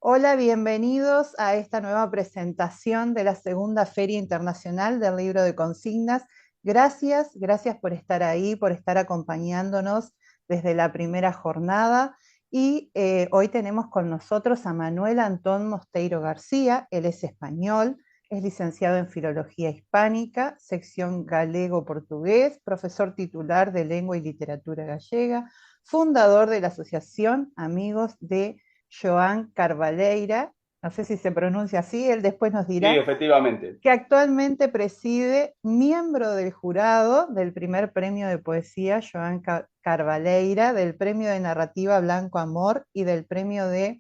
Hola, bienvenidos a esta nueva presentación de la segunda Feria Internacional del Libro de Consignas. Gracias por estar ahí, por estar acompañándonos desde la primera jornada. Y hoy tenemos con nosotros a Manuel Antón Mosteiro García. Él es español, es licenciado en Filología Hispánica, sección galego-portugués, profesor titular de Lengua y Literatura Gallega, fundador de la Asociación Amigos de Joan Carvalheira, no sé si se pronuncia así, él después nos Sí, dirá, efectivamente. que actualmente preside, miembro del jurado del primer premio de poesía Joan Carvalheira, del premio de narrativa Blanco Amor y del premio de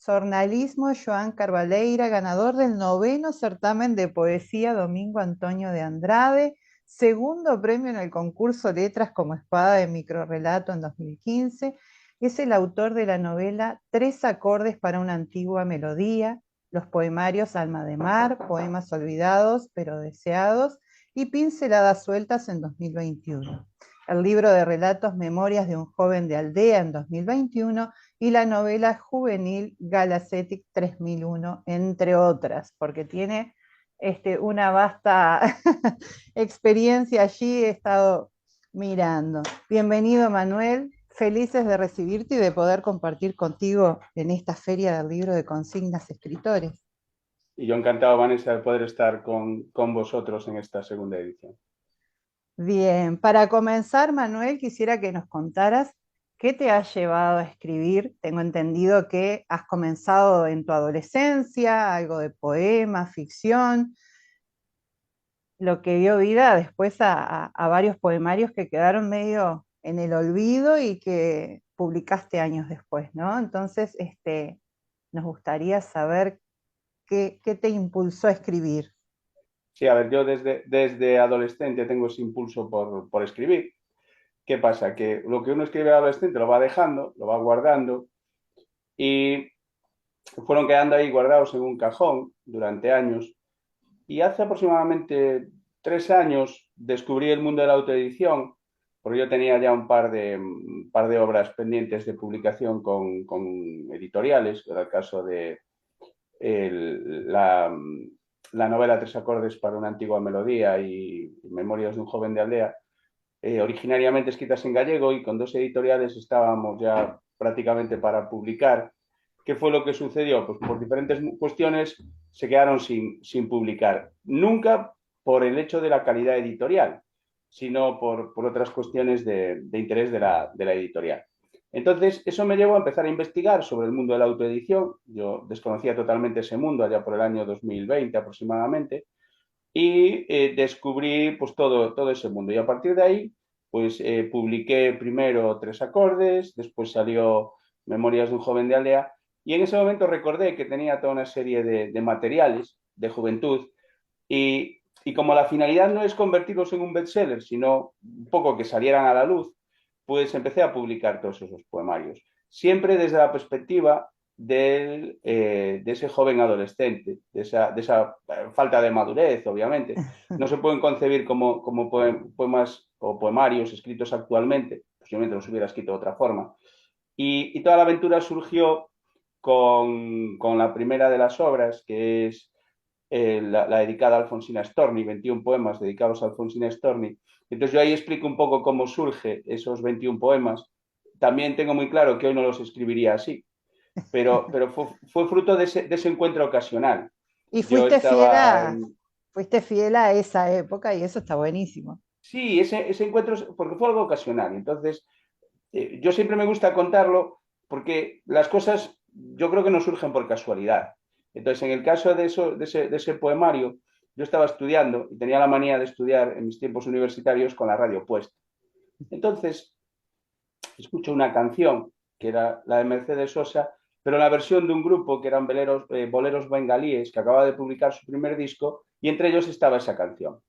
jornalismo Joan Carvalheira, ganador del noveno certamen de poesía Domingo Antonio de Andrade, segundo premio en el concurso Letras como Espada de Microrrelato en 2015. Es el autor de la novela Tres acordes para una antigua melodía, los poemarios Alma de Mar, Poemas olvidados pero deseados y Pinceladas sueltas en 2021. El libro de relatos Memorias de un joven de aldea en 2021 y la novela juvenil Galacetic 3001, entre otras, porque tiene una vasta experiencia allí, he estado mirando. Bienvenido, Manuel, felices de recibirte y de poder compartir contigo en esta Feria del Libro de Consignas Escritores. Y yo encantado, Vanessa, de poder estar con vosotros en esta segunda edición. Bien, para comenzar, Manuel, quisiera que nos contaras qué te ha llevado a escribir. Tengo entendido que has comenzado en tu adolescencia, algo de poema, ficción, lo que dio vida después a varios poemarios que quedaron medio en el olvido y que publicaste años después, ¿no? Entonces, nos gustaría saber qué te impulsó a escribir. Sí, a ver, yo desde adolescente tengo ese impulso por escribir. ¿Qué pasa? Que lo que uno escribe de adolescente lo va dejando, lo va guardando y fueron quedando ahí guardados en un cajón durante años. Y hace aproximadamente 3 años descubrí el mundo de la autoedición, porque yo tenía ya un par de obras pendientes de publicación con editoriales, era el caso de el- la, la novela Tres acordes para una antigua melodía y Memorias de un joven de aldea, originariamente escritas en gallego y con dos editoriales estábamos ya prácticamente para publicar. ¿Qué fue lo que sucedió? Pues por diferentes cuestiones se quedaron sin publicar. Nunca por el hecho de la calidad editorial, sino por otras cuestiones de interés de la editorial. Entonces, eso me llevó a empezar a investigar sobre el mundo de la autoedición. Yo desconocía totalmente ese mundo allá por el año 2020 aproximadamente y descubrí pues todo ese mundo. Y a partir de ahí, pues publiqué primero Tres acordes, después salió Memorias de un joven de aldea y en ese momento recordé que tenía toda una serie de materiales de juventud y como la finalidad no es convertirlos en un bestseller, sino un poco que salieran a la luz, pues empecé a publicar todos esos poemarios. Siempre desde la perspectiva de ese joven adolescente, de esa falta de madurez, obviamente. No se pueden concebir como poemas o poemarios escritos actualmente, posiblemente los hubiera escrito de otra forma. Y toda la aventura surgió con la primera de las obras, que es la dedicada a Alfonsina Storni, 21 poemas dedicados a Alfonsina Storni. Entonces yo ahí explico un poco cómo surge esos 21 poemas. También tengo muy claro que hoy no los escribiría así, pero fue fruto de ese encuentro ocasional. Y Yo estaba en... fuiste fiel a esa época y eso está buenísimo. Sí, ese encuentro, porque fue algo ocasional. Entonces, yo siempre me gusta contarlo porque las cosas yo creo que no surgen por casualidad. Entonces, en el caso de ese poemario, yo estaba estudiando y tenía la manía de estudiar en mis tiempos universitarios con la radio puesta. Entonces, escucho una canción que era la de Mercedes Sosa, pero en la versión de un grupo que eran boleros bengalíes que acababa de publicar su primer disco y entre ellos estaba esa canción.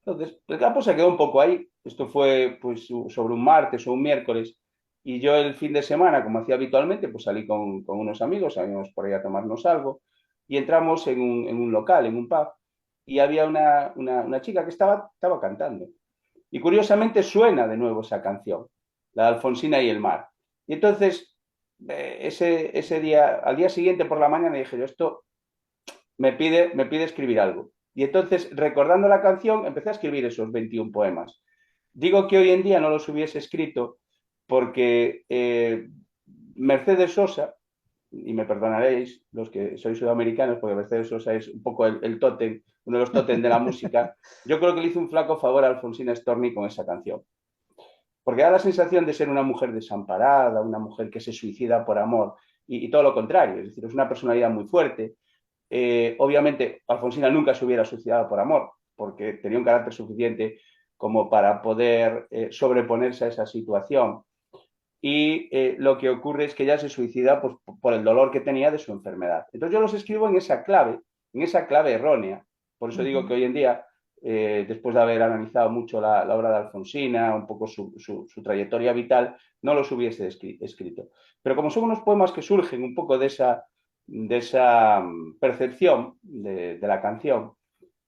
Entonces, el campo se quedó un poco ahí. Esto fue pues sobre un martes o un miércoles. Y yo el fin de semana, como hacía habitualmente, pues salí con unos amigos, salimos por ahí a tomarnos algo y entramos en un local, en un pub, y había una chica que estaba cantando. Y curiosamente suena de nuevo esa canción, la de Alfonsina y el mar. Y entonces ese día, al día siguiente por la mañana dije yo, esto me pide escribir algo. Y entonces, recordando la canción, empecé a escribir esos 21 poemas. Digo que hoy en día no los hubiese escrito porque Mercedes Sosa, y me perdonaréis los que sois sudamericanos, porque Mercedes Sosa es un poco el tótem, uno de los tótem de la música, yo creo que le hizo un flaco favor a Alfonsina Storni con esa canción. Porque da la sensación de ser una mujer desamparada, una mujer que se suicida por amor, y todo lo contrario, es decir, es una personalidad muy fuerte. Obviamente, Alfonsina nunca se hubiera suicidado por amor, porque tenía un carácter suficiente como para poder sobreponerse a esa situación. Y lo que ocurre es que ella se suicida pues, por el dolor que tenía de su enfermedad. Entonces yo los escribo en esa clave errónea. Por eso digo que Ujú. hoy en día, después de haber analizado mucho la obra de Alfonsina, un poco su trayectoria vital, no los hubiese escrito. Pero como son unos poemas que surgen un poco de esa percepción de la canción,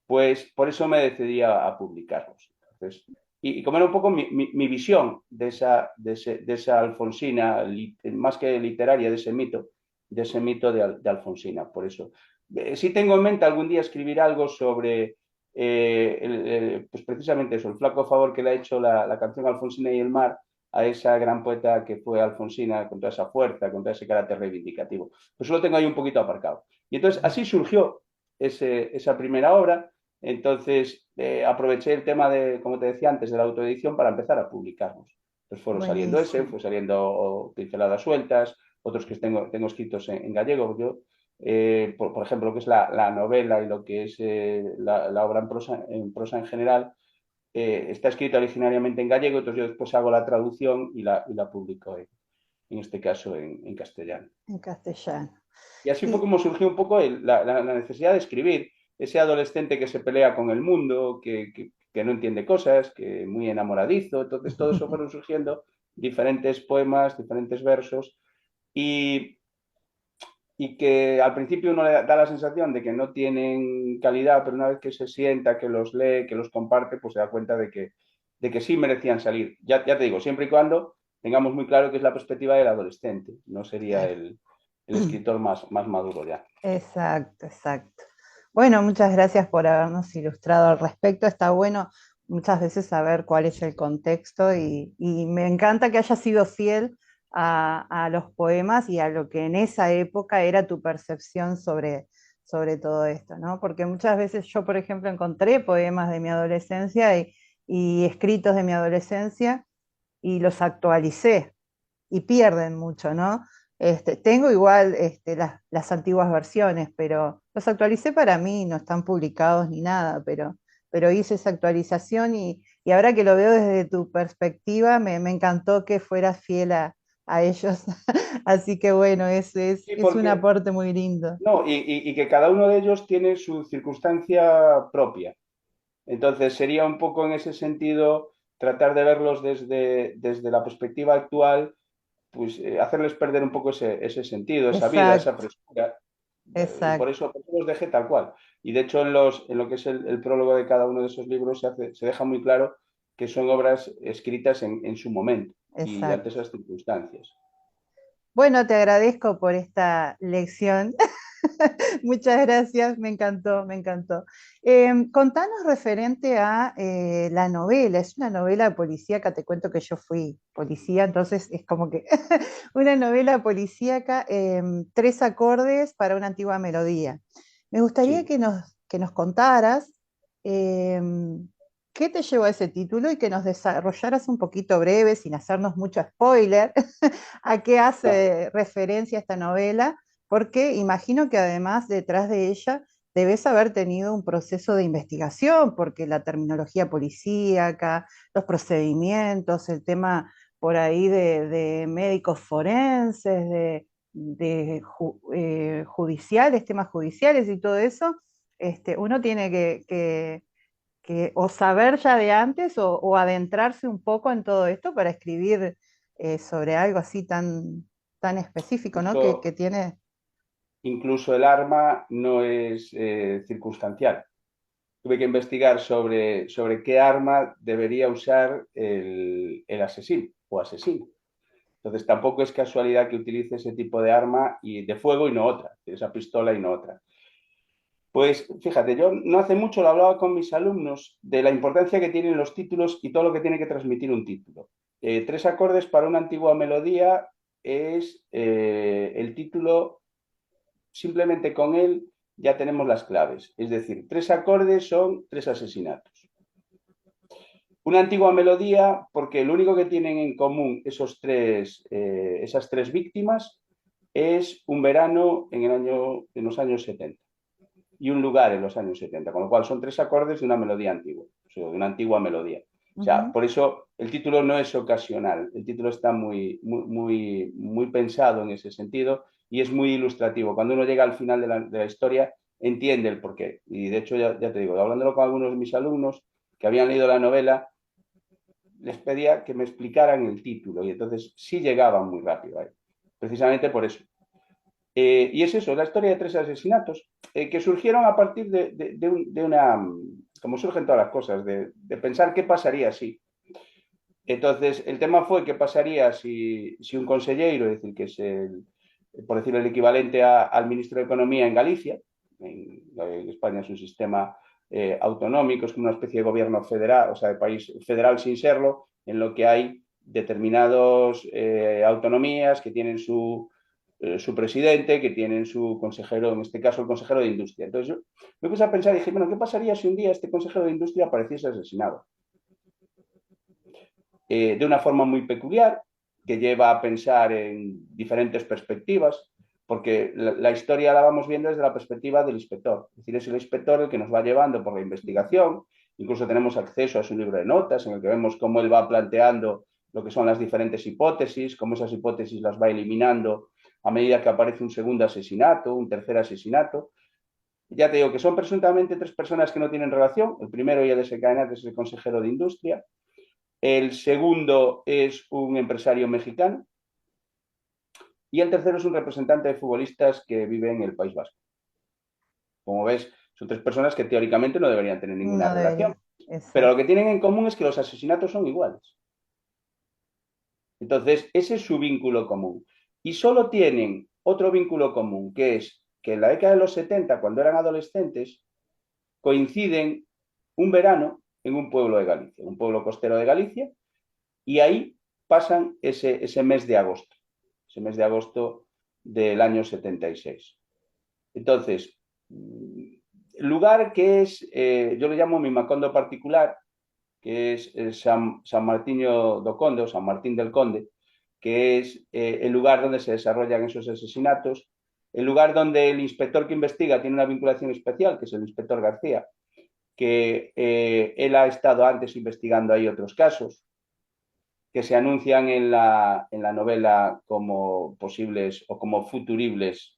pues por eso me decidí a publicarlos. Entonces, y como era un poco mi visión de esa Alfonsina, más que literaria, de ese mito de Alfonsina. Por eso, sí tengo en mente algún día escribir algo sobre, pues precisamente eso, el flaco favor que le ha hecho la canción Alfonsina y el mar a esa gran poeta que fue Alfonsina, con toda esa fuerza, con todo ese carácter reivindicativo. Pues lo tengo ahí un poquito aparcado. Y entonces así surgió esa primera obra. Entonces, aproveché el tema de, como te decía antes, de la autoedición para empezar a publicarlos. Entonces fueron saliendo Buenísimo. fue saliendo pinceladas sueltas, otros que tengo escritos en gallego. Yo, por ejemplo, lo que es la novela y lo que es la obra en prosa en general, está escrita originariamente en gallego, entonces yo después hago la traducción y la publico, en este caso, en castellano. En castellano. Y así fue Y como surgió un poco la necesidad de escribir. Ese adolescente que se pelea con el mundo, que no entiende cosas, que es muy enamoradizo. Entonces, todo eso fueron surgiendo diferentes poemas, diferentes versos. Y, y que al principio uno le da la sensación de que no tienen calidad, pero una vez que se sienta, que los lee, que los comparte, pues se da cuenta de que sí merecían salir. Ya te digo, siempre y cuando tengamos muy claro que es la perspectiva del adolescente, no sería claro. el escritor más maduro ya. Exacto, exacto. Bueno, muchas gracias por habernos ilustrado al respecto. Está bueno muchas veces saber cuál es el contexto y me encanta que hayas sido fiel a los poemas y a lo que en esa época era tu percepción sobre todo esto, ¿no? Porque muchas veces yo, por ejemplo, encontré poemas de mi adolescencia y escritos de mi adolescencia y los actualicé y pierden mucho, ¿no? Tengo igual las antiguas versiones, pero los actualicé para mí, no están publicados ni nada, pero hice esa actualización y ahora que lo veo desde tu perspectiva, me encantó que fueras fiel a ellos. Así que bueno, Sí, es un porque, aporte muy lindo. no, y que cada uno de ellos tiene su circunstancia propia. Entonces, sería un poco en ese sentido tratar de verlos desde la perspectiva actual, pues hacerles perder un poco ese sentido, esa vida, esa Exacto, frescura. Y por exacto. eso, los dejé tal cual. Y de hecho, en lo que es el prólogo de cada uno de esos libros se deja muy claro que son obras escritas en su momento y ante Exacto. esas circunstancias. Bueno, te agradezco por esta lección. Muchas gracias, me encantó, me encantó. Contanos referente a la novela, es una novela policíaca, te cuento que yo fui policía, entonces es como que una novela policíaca, tres acordes para una antigua melodía. Me gustaría Sí. que nos contaras qué te llevó a ese título y que nos desarrollaras un poquito breve, sin hacernos mucho spoiler, a qué No, hace referencia esta novela, porque imagino que además detrás de ella debes haber tenido un proceso de investigación, porque la terminología policíaca, los procedimientos, el tema por ahí de médicos forenses, de judiciales, temas judiciales y todo eso, uno tiene que o saber ya de antes o adentrarse un poco en todo esto para escribir sobre algo así tan específico, ¿no? Que incluso, tiene... incluso el arma no es circunstancial. Tuve que investigar sobre qué arma debería usar el asesino o asesino. Entonces tampoco es casualidad que utilice ese tipo de arma y de fuego y no otra, esa pistola y no otra. Pues fíjate, yo no hace mucho lo hablaba con mis alumnos de la importancia que tienen los títulos y todo lo que tiene que transmitir un título. Tres acordes para una antigua melodía es el título, simplemente con él ya tenemos las claves. Es decir, tres acordes son tres asesinatos. Una antigua melodía, porque lo único que tienen en común esas tres víctimas es un verano en los años 70 y un lugar en los años 70, con lo cual son tres acordes de una melodía antigua, o sea, de una antigua melodía. O sea, por eso el título no es ocasional, el título está muy pensado en ese sentido y es muy ilustrativo. Cuando uno llega al final de la historia, entiende el porqué. Y de hecho, ya te digo, hablándolo con algunos de mis alumnos que habían leído la novela, les pedía que me explicaran el título y entonces sí llegaban muy rápido ahí, precisamente por eso. Y es eso, la historia de tres asesinatos que surgieron a partir de una, como surgen todas las cosas, de pensar qué pasaría si. Entonces, el tema fue qué pasaría si un consejero, es decir, que es por decirlo, el equivalente al ministro de Economía en Galicia, en España es un sistema autonómico, es como una especie de gobierno federal, o sea, de país federal sin serlo, en lo que hay determinadas autonomías que tienen su presidente, que tienen su consejero, en este caso el consejero de Industria. Entonces yo me puse a pensar y dije, bueno, ¿qué pasaría si un día este consejero de Industria apareciese asesinado? De una forma muy peculiar, que lleva a pensar en diferentes perspectivas, porque la historia la vamos viendo desde la perspectiva del inspector. Es decir, es el inspector el que nos va llevando por la investigación, incluso tenemos acceso a su libro de notas en el que vemos cómo él va planteando lo que son las diferentes hipótesis, cómo esas hipótesis las va eliminando a medida que aparece un segundo asesinato, un tercer asesinato. Ya te digo que son presuntamente tres personas que no tienen relación. El primero ya desencadena, es el consejero de Industria. El segundo es un empresario mexicano. Y el tercero es un representante de futbolistas que vive en el País Vasco. Como ves, son tres personas que teóricamente no deberían tener ninguna No relación. debería, Pero lo exacto. que tienen en común es que los asesinatos son iguales. Entonces, ese es su vínculo común. Y solo tienen otro vínculo común, que es que en la década de los 70, cuando eran adolescentes, coinciden un verano en un pueblo de Galicia, un pueblo costero de Galicia, y ahí pasan ese mes de agosto, ese mes de agosto del año 76. Entonces, el lugar que es, yo le llamo mi Macondo particular, que es San Martiño do Conde o San Martín del Conde, que es el lugar donde se desarrollan esos asesinatos, el lugar donde el inspector que investiga tiene una vinculación especial, que es el inspector García, que él ha estado antes investigando ahí otros casos, que se anuncian en la novela como posibles o como futuribles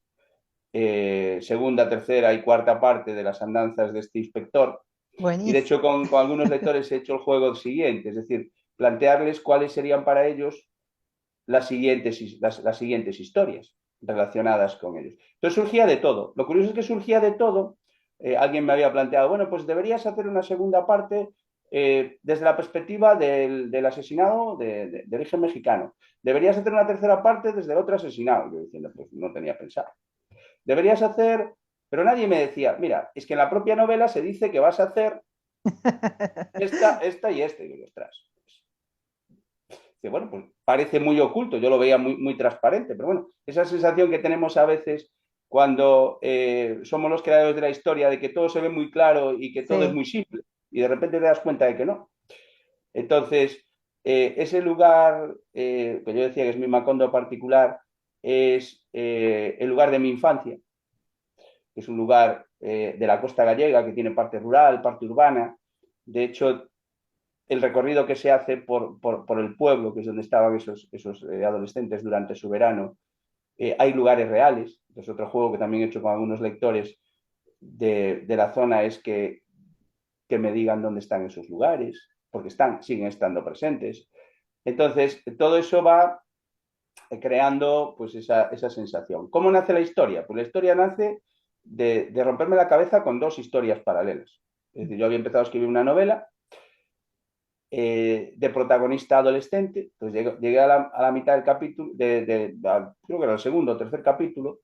segunda, tercera y cuarta parte de las andanzas de este inspector. Y de Buenísimo. hecho con algunos lectores he hecho el juego siguiente, es decir, plantearles cuáles serían para ellos las siguientes historias relacionadas con ellos. Entonces surgía de todo. Lo curioso es que surgía de todo. Alguien me había planteado, bueno, pues deberías hacer una segunda parte desde la perspectiva del asesinado de origen mexicano. Deberías hacer una tercera parte desde el otro asesinado. Yo diciendo, pues no tenía pensado. Deberías hacer, pero nadie me decía, mira, es que en la propia novela se dice que vas a hacer esta y esta. Y digo, ostras. Que bueno, pues parece muy oculto, yo lo veía muy transparente, pero bueno, esa sensación que tenemos a veces cuando somos los creadores de la historia, de que todo se ve muy claro y que todo es Sí. muy simple, y de repente te das cuenta de que no. Entonces, ese lugar, que yo decía que es mi Macondo particular, es el lugar de mi infancia, que es un lugar de la costa gallega que tiene parte rural, parte urbana. De hecho, el recorrido que se hace por el pueblo, que es donde estaban esos adolescentes durante su verano, hay lugares reales. Es otro juego que también he hecho con algunos lectores de la zona, es que me digan dónde están esos lugares, porque siguen estando presentes. Entonces, todo eso va creando pues esa sensación. ¿Cómo nace la historia? Pues la historia nace de romperme la cabeza con dos historias paralelas. Es decir, yo había empezado a escribir una novela de protagonista adolescente. Entonces llegué a la mitad del capítulo, creo que era el segundo o tercer capítulo,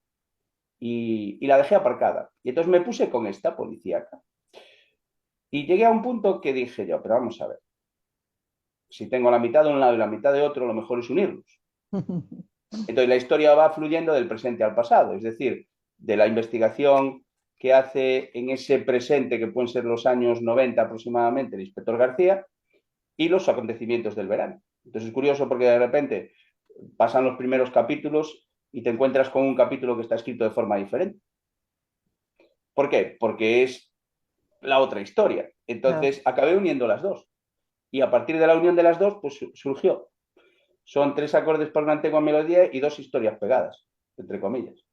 y la dejé aparcada. Y entonces me puse con esta policíaca. Y llegué a un punto que dije yo, pero vamos a ver, si tengo la mitad de un lado y la mitad de otro, lo mejor es unirlos. Entonces la historia va fluyendo del presente al pasado, es decir, de la investigación que hace en ese presente, que pueden ser los años 90 aproximadamente, el inspector García, y los acontecimientos del verano. Entonces es curioso porque de repente pasan los primeros capítulos y te encuentras con un capítulo que está escrito de forma diferente. ¿Por qué? Porque es la otra historia. Claro. Entonces acabé uniendo las dos. Y a partir de la unión de las dos, pues surgió. Son 3 acordes por una antigua melodía y 2 historias pegadas, entre comillas,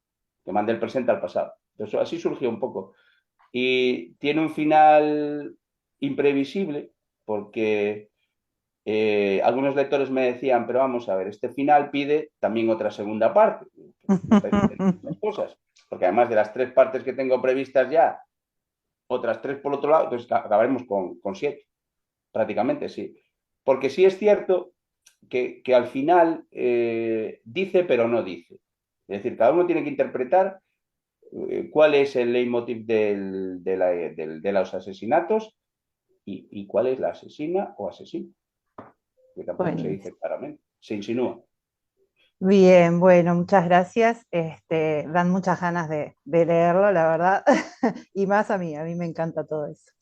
que van del presente al pasado. Entonces, así surgió un poco. Y tiene un final imprevisible, porque algunos lectores me decían, pero vamos a ver, este final pide también otra segunda parte. Me estáis diciendo las cosas, porque además de las 3 partes que tengo previstas ya, otras 3 por otro lado, entonces acabaremos con 7, prácticamente, sí. Porque sí es cierto que al final dice pero no dice. Es decir, cada uno tiene que interpretar cuál es el leitmotiv de los asesinatos y cuál es la asesina o asesino, que tampoco se Bueno, dice claramente, se insinúa. bien, bueno, muchas gracias. Dan muchas ganas de leerlo, la verdad, y más a mí me encanta todo eso.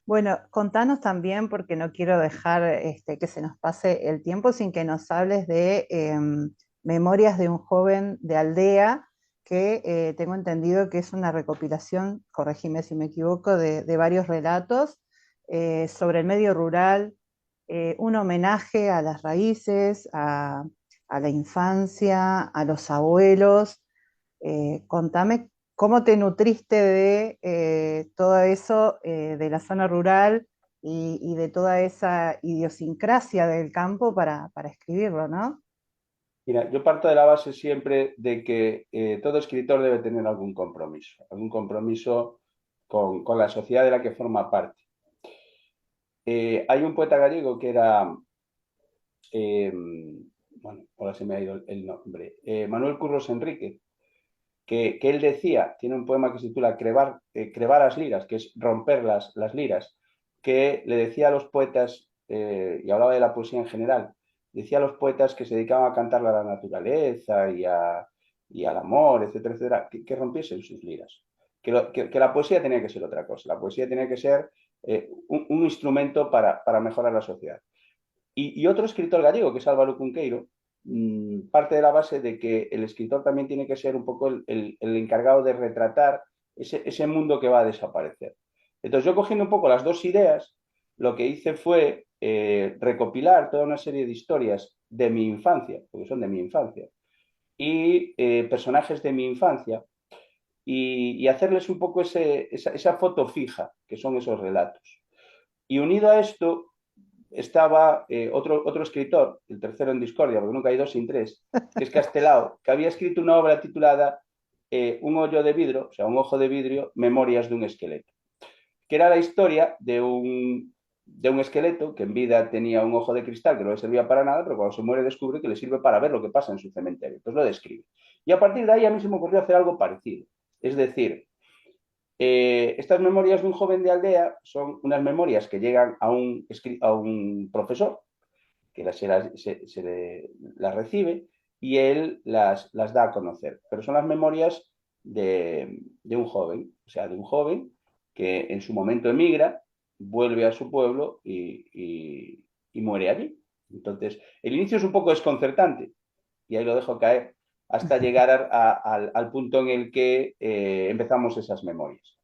Bueno, contanos también, porque no quiero dejar que se nos pase el tiempo sin que nos hables de Memorias de un joven de aldea, que tengo entendido que es una recopilación, corregime si me equivoco, de varios relatos sobre el medio rural, un homenaje a las raíces, a la infancia, a los abuelos. Contame cómo te nutriste de todo eso de la zona rural y de toda esa idiosincrasia del campo para escribirlo, ¿no? Mira, yo parto de la base siempre de que todo escritor debe tener algún compromiso con la sociedad de la que forma parte. Hay un poeta gallego que era eh, bueno, ahora se me ha ido el nombre, Manuel Curros Enrique, que él decía, tiene un poema que se titula Crebar las liras, que es romper las liras, que le decía a los poetas, y hablaba de la poesía en general, decía a los poetas que se dedicaban a cantarle a la naturaleza y al amor, etcétera, etcétera, que rompiesen sus liras. Que la poesía tenía que ser otra cosa, la poesía tenía que ser un instrumento para mejorar la sociedad. Y otro escritor gallego, que es Álvaro Cunqueiro, parte de la base de que el escritor también tiene que ser un poco el encargado de retratar ese mundo que va a desaparecer. Entonces yo cogiendo un poco las dos ideas, lo que hice fue recopilar toda una serie de historias de mi infancia, porque son de mi infancia, y personajes de mi infancia, y hacerles un poco esa foto fija, que son esos relatos. Y unido a esto, estaba otro escritor, el tercero en discordia, porque nunca hay dos sin tres, que es Castelao, que había escrito una obra titulada Un hoyo de vidrio, o sea, un ojo de vidrio, Memorias de un esqueleto, que era la historia de un esqueleto que en vida tenía un ojo de cristal que no le servía para nada, pero cuando se muere descubre que le sirve para ver lo que pasa en su cementerio. Entonces lo describe. Y a partir de ahí a mí se me ocurrió hacer algo parecido. Es decir, estas memorias de un joven de aldea son unas memorias que llegan a un profesor que las recibe y él las da a conocer. Pero son las memorias de un joven, o sea, de un joven que en su momento emigra, vuelve a su pueblo y muere allí. Entonces, el inicio es un poco desconcertante y ahí lo dejo caer hasta llegar al punto en el que empezamos esas memorias.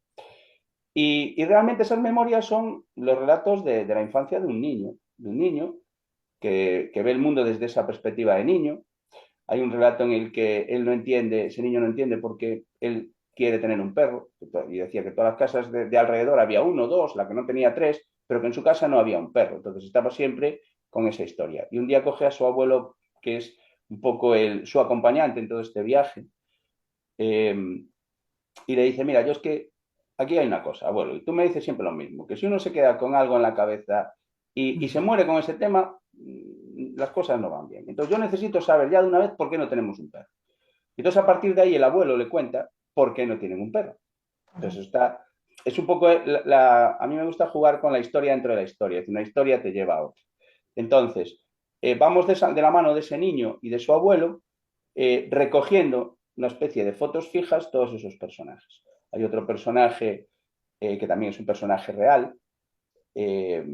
Y realmente esas memorias son los relatos de la infancia de un niño que ve el mundo desde esa perspectiva de niño. Hay un relato en el que él no entiende, ese niño no entiende por qué él quiere tener un perro. Y decía que todas las casas de alrededor había uno, dos, la que no tenía tres, pero que en su casa no había un perro. Entonces estaba siempre con esa historia. Y un día coge a su abuelo, que es un poco su acompañante en todo este viaje, eh, y le dice, mira, yo es que aquí hay una cosa, abuelo, y tú me dices siempre lo mismo, que si uno se queda con algo en la cabeza y se muere con ese tema, las cosas no van bien. Entonces yo necesito saber ya de una vez por qué no tenemos un perro. Entonces a partir de ahí el abuelo le cuenta por qué no tienen un perro. Entonces es un poco, a mí me gusta jugar con la historia dentro de la historia, es decir, una historia te lleva a otra. Entonces, vamos de la mano de ese niño y de su abuelo, recogiendo una especie de fotos fijas todos esos personajes. Hay otro personaje que también es un personaje real, eh,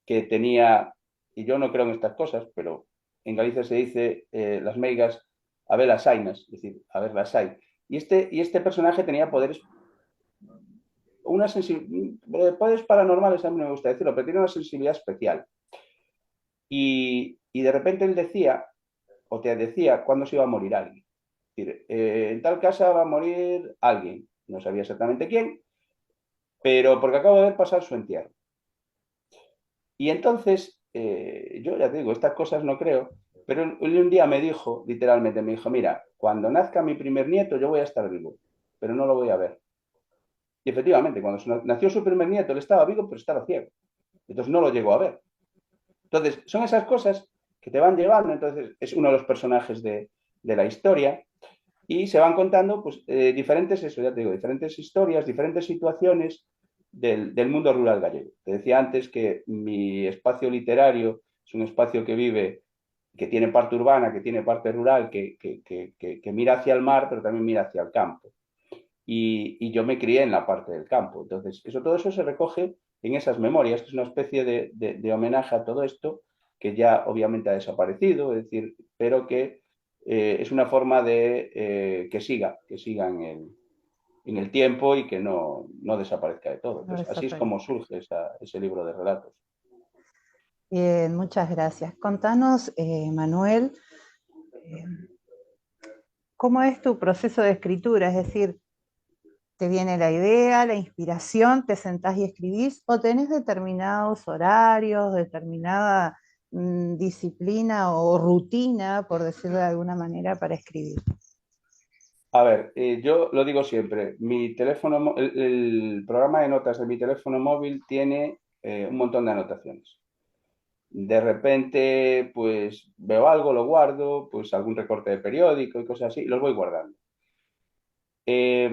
que tenía, y yo no creo en estas cosas, pero en Galicia se dice las meigas a ver las ainas, es decir, a ver las hay. Y este personaje tenía poderes, poderes paranormales, a mí no me gusta decirlo, pero tiene una sensibilidad especial. Y de repente él decía, o te decía, cuándo se iba a morir alguien. Es decir, en tal casa va a morir alguien. No sabía exactamente quién, pero porque acabo de ver pasar su entierro. Y entonces, yo ya te digo, estas cosas no creo, pero él un día me dijo, literalmente, me dijo, mira, cuando nazca mi primer nieto yo voy a estar vivo, pero no lo voy a ver. Y efectivamente, cuando nació su primer nieto, él estaba vivo, pero estaba ciego. Entonces no lo llegó a ver. Entonces, son esas cosas que te van llevando. Entonces, es uno de los personajes de la historia y se van contando pues, diferentes, eso ya te digo, diferentes historias, diferentes situaciones del mundo rural gallego. Te decía antes que mi espacio literario es un espacio que vive, que tiene parte urbana, que tiene parte rural, que mira hacia el mar, pero también mira hacia el campo. Y yo me crié en la parte del campo. Entonces, todo eso se recoge en esas memorias, que es una especie de homenaje a todo esto, que ya obviamente ha desaparecido, es decir, pero que es una forma de que siga en el tiempo y que no desaparezca de todo. No Entonces, así es desaparece. como surge ese libro de relatos. Bien, muchas gracias. Contanos, Manuel, eh, ¿cómo es tu proceso de escritura? Es decir, ¿te viene la idea, la inspiración, te sentás y escribís o tenés determinados horarios, determinada disciplina o rutina, por decirlo de alguna manera, para escribir? A ver, yo lo digo siempre, mi teléfono, el programa de notas de mi teléfono móvil tiene un montón de anotaciones. De repente, pues veo algo, lo guardo, pues algún recorte de periódico y cosas así, y los voy guardando. Eh,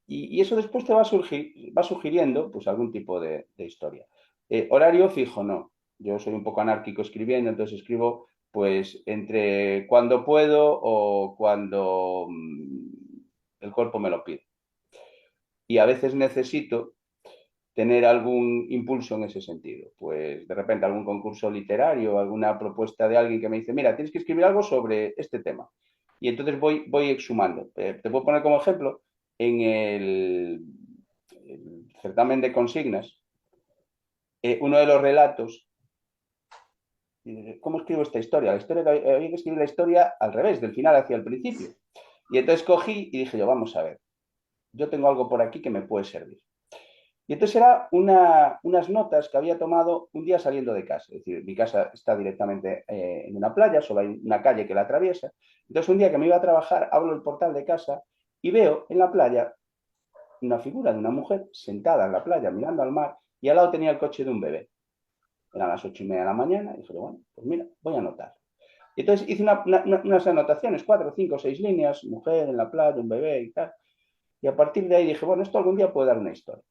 y eso después te va sugiriendo pues algún tipo de historia. Horario fijo, no. Yo soy un poco anárquico escribiendo, entonces escribo pues entre cuando puedo o cuando el cuerpo me lo pide. Y a veces necesito tener algún impulso en ese sentido. Pues de repente algún concurso literario, alguna propuesta de alguien que me dice, mira, tienes que escribir algo sobre este tema. Y entonces voy exhumando. Te puedo poner como ejemplo, en el certamen de consignas, uno de los relatos, ¿cómo escribo esta historia? La historia había que escribir la historia al revés, del final hacia el principio. Y entonces cogí y dije yo, vamos a ver, yo tengo algo por aquí que me puede servir. Y entonces era unas notas que había tomado un día saliendo de casa. Es decir, mi casa está directamente en una playa, solo hay una calle que la atraviesa. Entonces un día que me iba a trabajar, abro el portal de casa y veo en la playa una figura de una mujer sentada en la playa mirando al mar y al lado tenía el coche de un bebé. Eran las 8:30 de la mañana y dije, bueno, pues mira, voy a anotar. Y entonces hice unas anotaciones, 4, 5, 6 líneas, mujer en la playa, un bebé y tal. Y a partir de ahí dije, bueno, esto algún día puede dar una historia.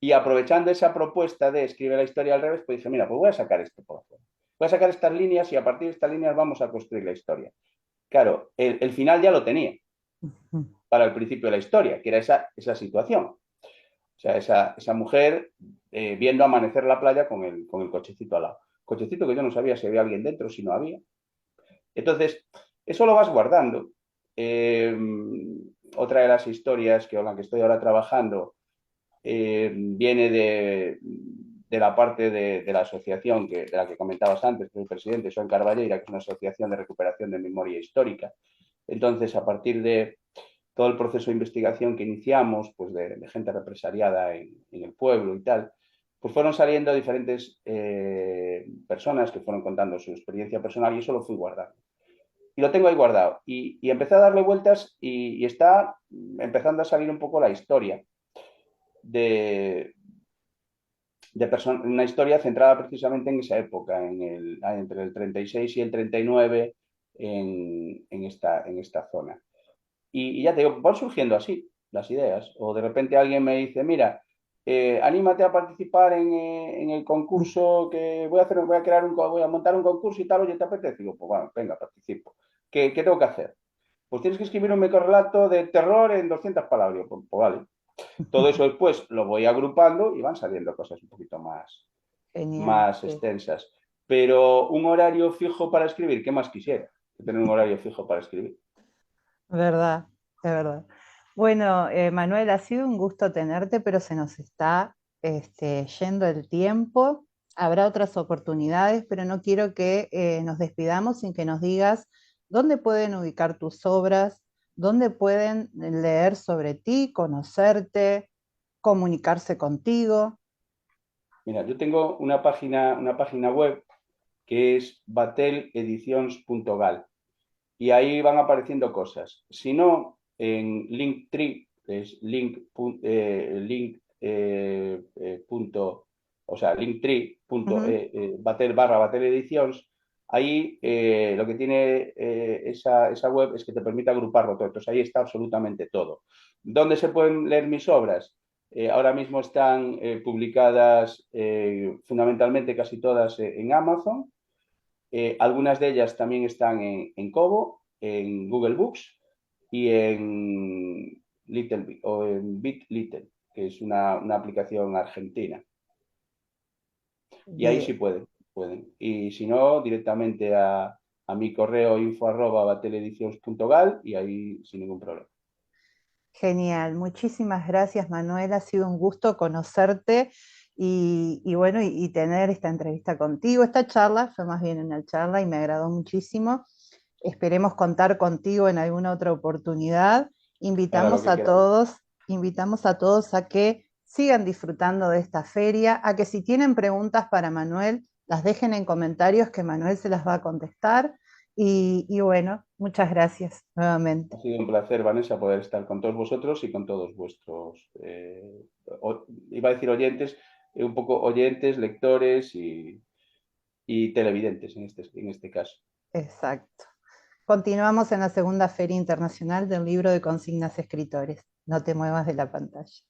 Y aprovechando esa propuesta de escribir la historia al revés, pues dije, mira, pues voy a sacar esto por afuera. Voy a sacar estas líneas y a partir de estas líneas vamos a construir la historia. Claro, el final ya lo tenía para el principio de la historia, que era esa situación. O sea, esa mujer viendo amanecer la playa con el cochecito al lado. Cochecito que yo no sabía si había alguien dentro, si no había. Entonces, eso lo vas guardando. Eh, Otra de las historias con la que estoy ahora trabajando viene de la parte de la asociación de la que comentabas antes, que el presidente, Joan Carballeira, que es una asociación de recuperación de memoria histórica. Entonces, a partir de todo el proceso de investigación que iniciamos, pues de gente represaliada en el pueblo y tal, pues fueron saliendo diferentes personas que fueron contando su experiencia personal y eso lo fui guardando. Y lo tengo ahí guardado. Y empecé a darle vueltas y está empezando a salir un poco la historia de, una historia centrada precisamente en esa época, entre el 36 y el 39 en esta zona. Y ya te digo, van surgiendo así las ideas. O de repente alguien me dice, mira, anímate a participar en el concurso que voy a montar un concurso y tal, oye, ¿te apetece? Digo, pues bueno, venga, participo. ¿Qué tengo que hacer? Pues tienes que escribir un microrelato de terror en 200 palabras. Pues vale. Todo eso después lo voy agrupando y van saliendo cosas un poquito Genial, más sí. extensas. Pero un horario fijo para escribir, ¿qué más quisiera? Tener un horario fijo para escribir. Verdad, es verdad. Bueno, Manuel, ha sido un gusto tenerte, pero se nos está yendo el tiempo. Habrá otras oportunidades, pero no quiero que nos despidamos sin que nos digas dónde pueden ubicar tus obras, dónde pueden leer sobre ti, conocerte, comunicarse contigo. Mira, yo tengo una página web que es bateledicions.gal y ahí van apareciendo cosas. Si no, en Linktree, que es o sea, Ujú. linktree.batel/bateledicions, ahí lo que tiene esa web es que te permite agruparlo todo. Entonces ahí está absolutamente todo. ¿Dónde se pueden leer mis obras? Ahora mismo están publicadas fundamentalmente casi todas en Amazon. Algunas de ellas también están en Kobo, en Google Books y en o en BitLittle, que es una aplicación argentina. Y ahí sí Bien. pueden. Y si no, directamente a mi correo info@bateledicions.gal y ahí sin ningún problema. Genial, muchísimas gracias Manuel, ha sido un gusto conocerte y bueno, y tener esta entrevista contigo. Esta charla fue más bien una charla y me agradó muchísimo. Esperemos contar contigo en alguna otra oportunidad. Para lo Invitamos que a queramos. todos, invitamos a todos a que sigan disfrutando de esta feria, a que si tienen preguntas para Manuel, las dejen en comentarios que Manuel se las va a contestar. Y bueno, muchas gracias Ha nuevamente. sido un placer, Vanessa, poder estar con todos vosotros y con todos vuestros, iba a decir oyentes, un poco oyentes, lectores y televidentes en este caso. Exacto. Continuamos en la segunda Feria Internacional del Libro de Consignas Escritores. No te muevas de la pantalla.